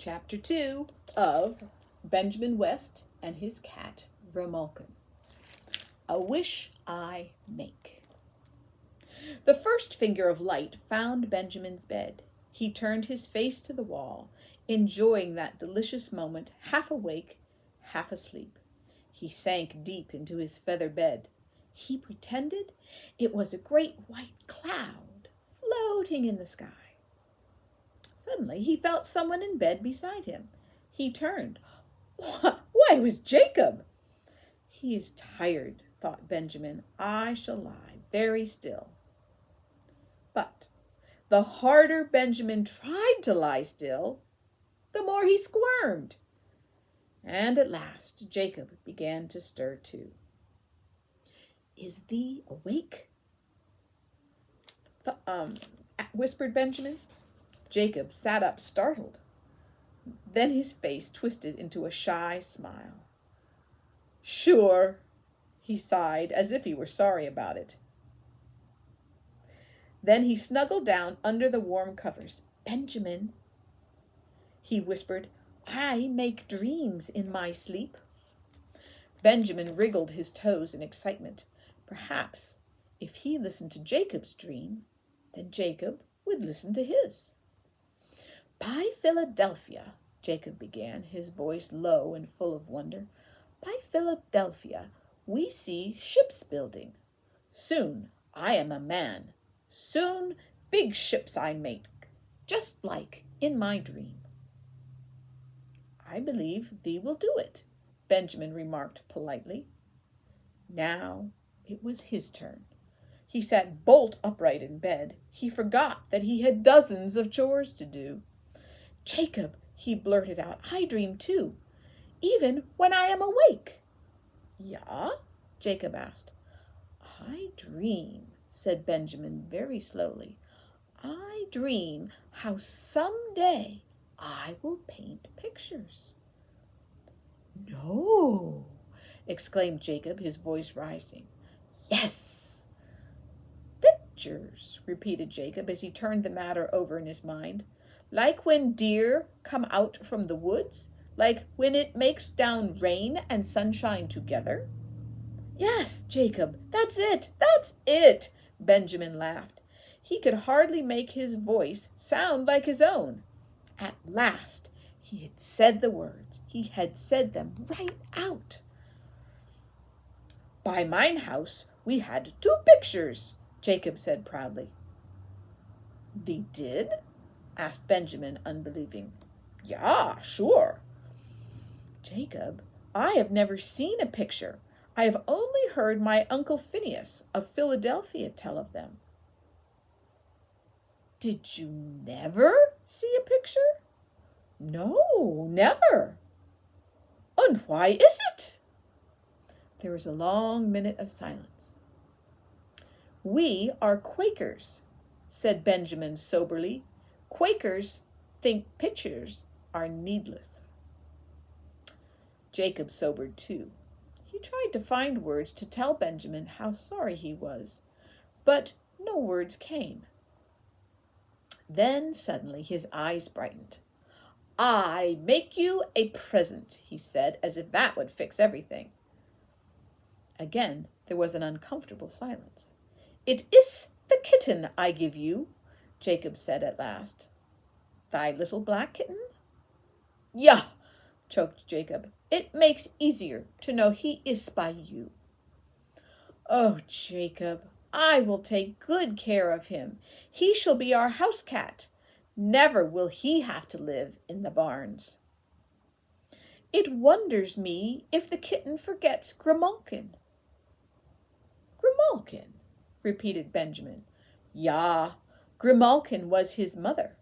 Chapter 2 of Benjamin West and his cat, Grimalkin. A Wish I Make. The first finger of light found Benjamin's bed. He turned his face to the wall, enjoying that delicious moment, half awake, half asleep. He sank deep into his feather bed. He pretended it was a great white cloud floating in the sky. Suddenly he felt someone in bed beside him. He turned. Why, it was Jacob! He is tired, thought Benjamin. I shall lie very still. But the harder Benjamin tried to lie still, the more he squirmed. And at last Jacob began to stir too. Is thee awake? Whispered Benjamin. Jacob sat up startled. Then his face twisted into a shy smile. Sure, he sighed as if he were sorry about it. Then he snuggled down under the warm covers. Benjamin, he whispered, I make dreams in my sleep. Benjamin wriggled his toes in excitement. Perhaps if he listened to Jacob's dream, then Jacob would listen to his. By Philadelphia, Jacob began, his voice low and full of wonder. By Philadelphia, we see ships building. Soon I am a man. Soon big ships I make, just like in my dream. I believe thee will do it, Benjamin remarked politely. Now it was his turn. He sat bolt upright in bed. He forgot that he had dozens of chores to do. Jacob, he blurted out, I dream too, even when I am awake. Yeah? Jacob asked. I dream, said Benjamin very slowly. I dream how someday I will paint pictures. No, exclaimed Jacob, his voice rising. Yes. Pictures, repeated Jacob as he turned the matter over in his mind. Like when deer come out from the woods? Like when it makes down rain and sunshine together? Yes, Jacob, that's it, Benjamin laughed. He could hardly make his voice sound like his own. At last, he had said the words. He had said them right out. By mine house, we had 2 pictures, Jacob said proudly. Thee did? Asked Benjamin, unbelieving. Yeah, sure. Jacob, I have never seen a picture. I have only heard my Uncle Phineas of Philadelphia tell of them. Did you never see a picture? No, never. And why is it? There was a long minute of silence. We are Quakers, said Benjamin soberly. Quakers think pictures are needless. Jacob sobered too. He tried to find words to tell Benjamin how sorry he was, but no words came. Then suddenly his eyes brightened. I make you a present, he said, as if that would fix everything. Again there was an uncomfortable silence. It is the kitten I give you, Jacob said at last. Thy little black kitten? Yeah, choked Jacob. It makes easier to know he is by you. Oh, Jacob, I will take good care of him. He shall be our house cat. Never will he have to live in the barns. It wonders me if the kitten forgets Grimalkin. Grimalkin, repeated Benjamin. Ja, Grimalkin was his mother.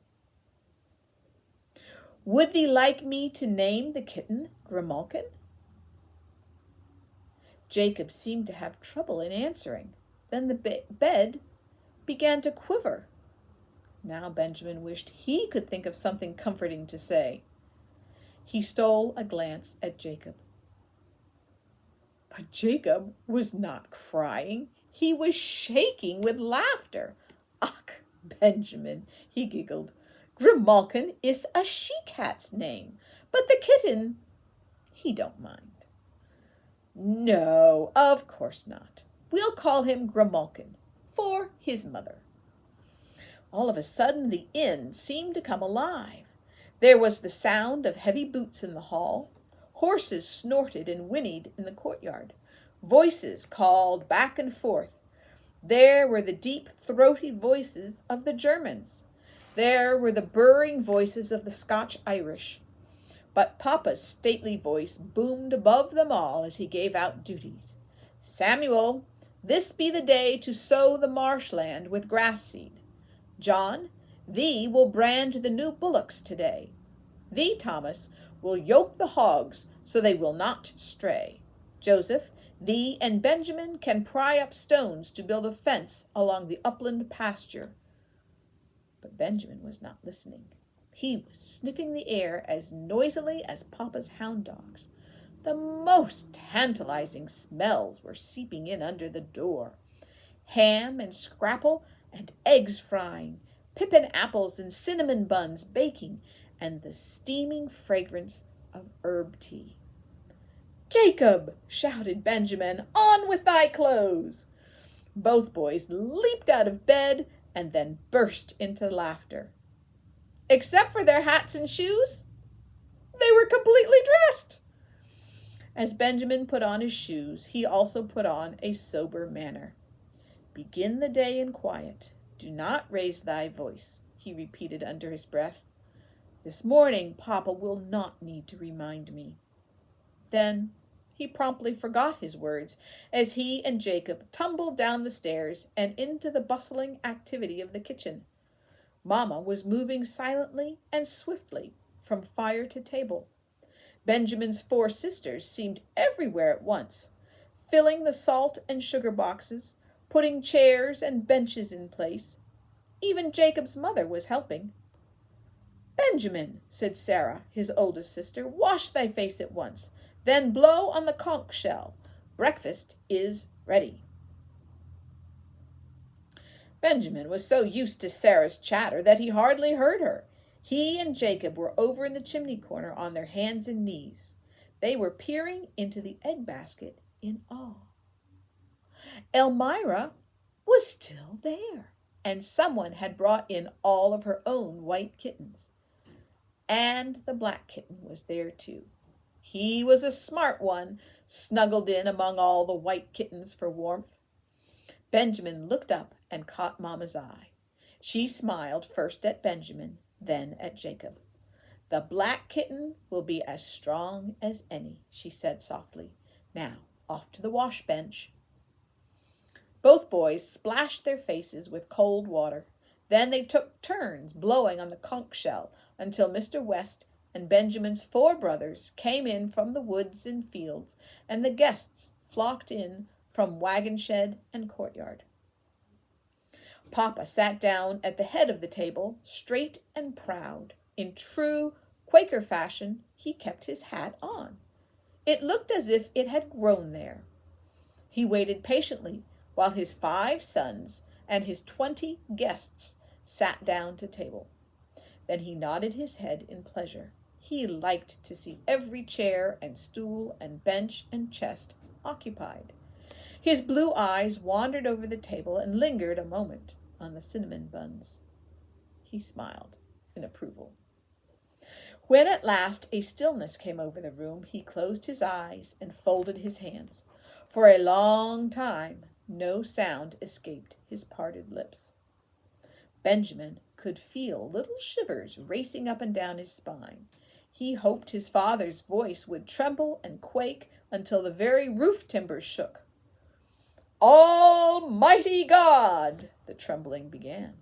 Would thee like me to name the kitten Grimalkin? Jacob seemed to have trouble in answering. Then the bed began to quiver. Now Benjamin wished he could think of something comforting to say. He stole a glance at Jacob. But Jacob was not crying. He was shaking with laughter. Ach, Benjamin, he giggled. Grimalkin is a she-cat's name, but the kitten, he don't mind. No, of course not. We'll call him Grimalkin, for his mother. All of a sudden, the inn seemed to come alive. There was the sound of heavy boots in the hall. Horses snorted and whinnied in the courtyard. Voices called back and forth. There were the deep, throaty voices of the Germans. There were the burring voices of the Scotch-Irish. But Papa's stately voice boomed above them all as he gave out duties. Samuel, this be the day to sow the marshland with grass seed. John, thee will brand the new bullocks today. Thee, Thomas, will yoke the hogs so they will not stray. Joseph, thee and Benjamin can pry up stones to build a fence along the upland pasture. But Benjamin was not listening. He was sniffing the air as noisily as Papa's hound dogs. The most tantalizing smells were seeping in under the door. Ham and scrapple and eggs frying, pippin apples and cinnamon buns baking, and the steaming fragrance of herb tea. Jacob, shouted Benjamin, on with thy clothes. Both boys leaped out of bed and then burst into laughter. Except for their hats and shoes, they were completely dressed. As Benjamin put on his shoes, he also put on a sober manner. Begin the day in quiet. Do not raise thy voice, he repeated under his breath. This morning Papa will not need to remind me. Then he promptly forgot his words as he and Jacob tumbled down the stairs and into the bustling activity of the kitchen. Mama was moving silently and swiftly from fire to table. Benjamin's 4 sisters seemed everywhere at once, filling the salt and sugar boxes, putting chairs and benches in place. Even Jacob's mother was helping. Benjamin, said Sarah, his oldest sister, wash thy face at once, then blow on the conch shell. Breakfast is ready. Benjamin was so used to Sarah's chatter that he hardly heard her. He and Jacob were over in the chimney corner on their hands and knees. They were peering into the egg basket in awe. Elmira was still there, and someone had brought in all of her own white kittens. And the black kitten was there too. He was a smart one, snuggled in among all the white kittens for warmth. Benjamin looked up and caught Mama's eye. She smiled first at Benjamin, then at Jacob. The black kitten will be as strong as any, she said softly. Now, off to the wash bench. Both boys splashed their faces with cold water. Then they took turns blowing on the conch shell until Mr. West and Benjamin's 4 brothers came in from the woods and fields, and the guests flocked in from wagon shed and courtyard. Papa sat down at the head of the table, straight and proud. In true Quaker fashion, he kept his hat on. It looked as if it had grown there. He waited patiently while his 5 sons and his 20 guests sat down to table. Then he nodded his head in pleasure. He liked to see every chair and stool and bench and chest occupied. His blue eyes wandered over the table and lingered a moment on the cinnamon buns. He smiled in approval. When at last a stillness came over the room, he closed his eyes and folded his hands. For a long time, no sound escaped his parted lips. Benjamin could feel little shivers racing up and down his spine. He hoped his father's voice would tremble and quake until the very roof timbers shook. Almighty God, the trembling began.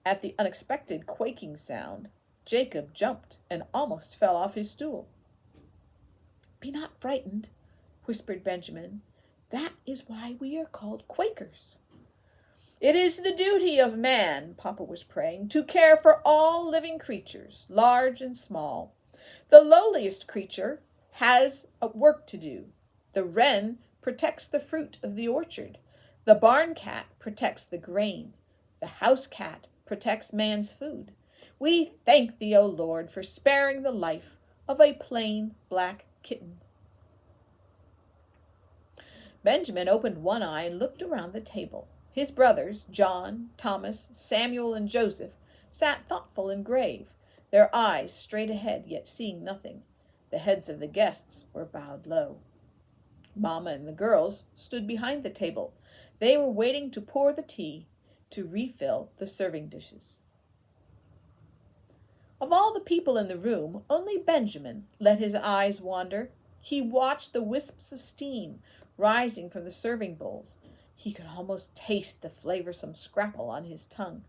At the unexpected quaking sound, Jacob jumped and almost fell off his stool. Be not frightened, whispered Benjamin. That is why we are called Quakers. It is the duty of man, Papa was praying, to care for all living creatures, large and small. The lowliest creature has a work to do. The wren protects the fruit of the orchard. The barn cat protects the grain. The house cat protects man's food. We thank thee, O Lord, for sparing the life of a plain black kitten. Benjamin opened one eye and looked around the table. His brothers, John, Thomas, Samuel, and Joseph, sat thoughtful and grave, their eyes straight ahead, yet seeing nothing. The heads of the guests were bowed low. Mamma and the girls stood behind the table. They were waiting to pour the tea, to refill the serving dishes. Of all the people in the room, only Benjamin let his eyes wander. He watched the wisps of steam rising from the serving bowls. He could almost taste the flavorsome scrapple on his tongue.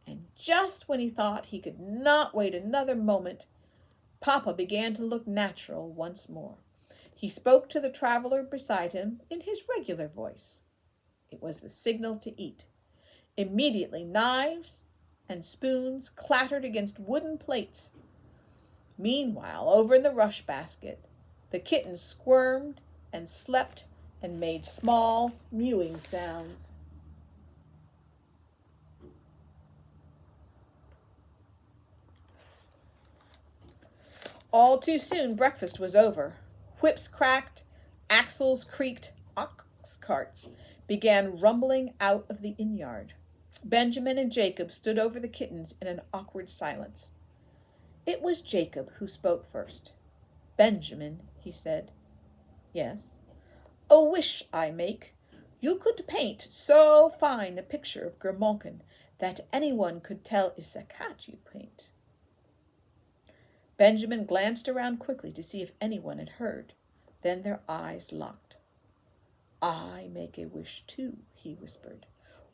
And just when he thought he could not wait another moment, Papa began to look natural once more. He spoke to the traveler beside him in his regular voice. It was the signal to eat. Immediately, knives and spoons clattered against wooden plates. Meanwhile, over in the rush basket, the kitten squirmed and slept and made small mewing sounds. All too soon, breakfast was over. Whips cracked, axles creaked, ox carts began rumbling out of the inn-yard. Benjamin and Jacob stood over the kittens in an awkward silence. It was Jacob who spoke first. "Benjamin," he said. "Yes." "A wish I make. You could paint so fine a picture of Grimalkin that anyone could tell it's a cat you paint." Benjamin glanced around quickly to see if anyone had heard. Then their eyes locked. "I make a wish too," he whispered.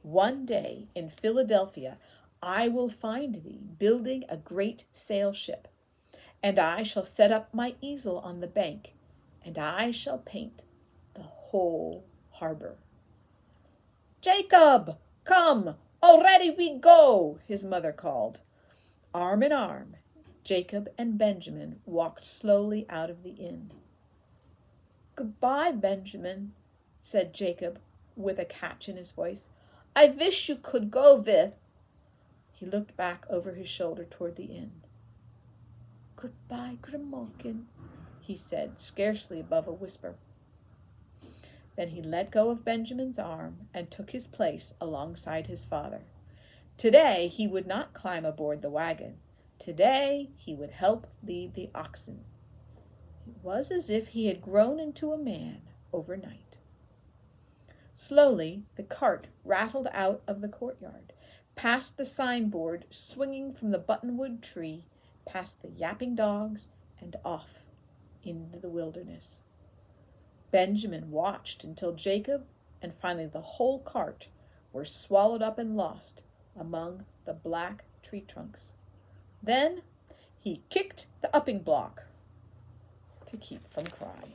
"One day in Philadelphia I will find thee building a great sail ship, and I shall set up my easel on the bank, and I shall paint the whole harbor." "Jacob, come, already we go," his mother called. Arm in arm, Jacob and Benjamin walked slowly out of the inn. "Goodbye, Benjamin," said Jacob with a catch in his voice. "I wish you could go with." He looked back over his shoulder toward the inn. "Goodbye, Grimalkin," he said, scarcely above a whisper. Then he let go of Benjamin's arm and took his place alongside his father. Today he would not climb aboard the wagon. Today he would help lead the oxen. It was as if he had grown into a man overnight. Slowly the cart rattled out of the courtyard, past the signboard swinging from the buttonwood tree, past the yapping dogs, and off into the wilderness. Benjamin watched until Jacob and finally the whole cart were swallowed up and lost among the black tree trunks. Then he kicked the upping block to keep from crying.